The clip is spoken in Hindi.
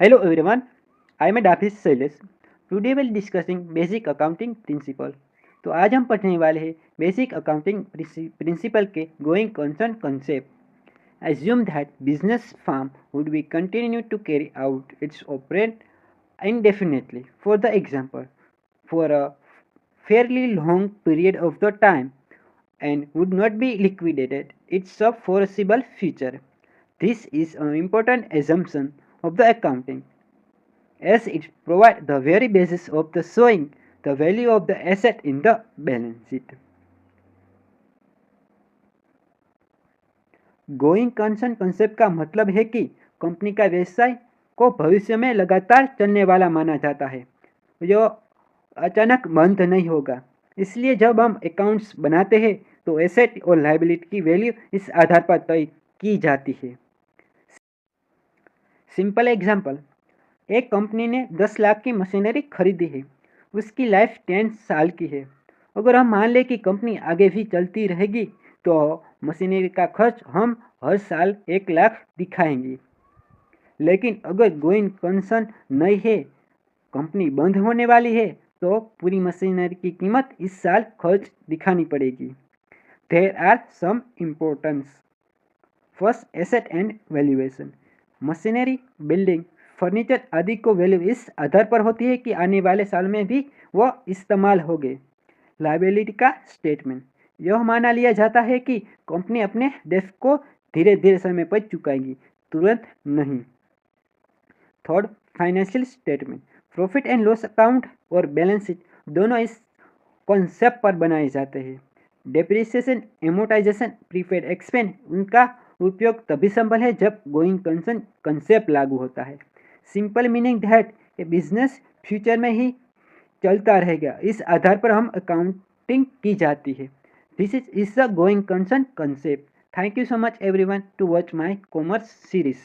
Hello everyone, I am Dafis Sailesh. Today we'll discussing basic accounting principle. तो आज हम पढ़ने वाले हैं बेसिक अकाउंटिंग प्रिंसिपल के going concern concept. Assume that business firm would be continue to carry out its operate indefinitely. For the example, for a fairly long period of the time and would not be liquidated. It's a foreseeable future. This is an important assumption of the accounting as it provides the very basis of the showing the value of the asset in the balance sheet. Going concern concept का मतलब है कि कंपनी का व्यवसाय को भविष्य में लगातार चलने वाला माना जाता है, जो अचानक बंद नहीं होगा। इसलिए जब हम अकाउंट्स बनाते हैं तो एसेट और लायबिलिटी की वैल्यू इस आधार पर तय की जाती है। सिंपल एग्जांपल, एक कंपनी ने 10 लाख की मशीनरी खरीदी है, उसकी लाइफ 10 साल की है। अगर हम मान लें कि कंपनी आगे भी चलती रहेगी तो मशीनरी का खर्च हम हर साल 1 लाख दिखाएंगे। लेकिन अगर गोइंग कंसर्न नहीं है, कंपनी बंद होने वाली है, तो पूरी मशीनरी की कीमत इस साल खर्च दिखानी पड़ेगी। There are some importance. First, asset and valuation. Machinery, building, furniture आदि को वैल्यू इस आधार पर होती है कि आने वाले साल में भी वह इस्तेमाल होंगे। लायबिलिटी का स्टेटमेंट, यह माना लिया जाता है कि कंपनी अपने डेब्ट को धीरे धीरे समय पर चुकाएगी, तुरंत नहीं। Third, financial statement. Profit and loss account और बैलेंस शीट दोनों इस कॉन्सेप्ट पर बनाए जाते हैं। डेप्रिसिएशन, एमोटाइजेशन, प्रीपेड एक्सपेंस, उनका उपयोग तभी संभव है जब गोइंग कंसर्न कंसेप्ट लागू होता है। Simple meaning that A business future में ही चलता रहेगा, इस आधार पर हम अकाउंटिंग की जाती है। This is the going concern concept. Thank you so much everyone to watch my commerce series.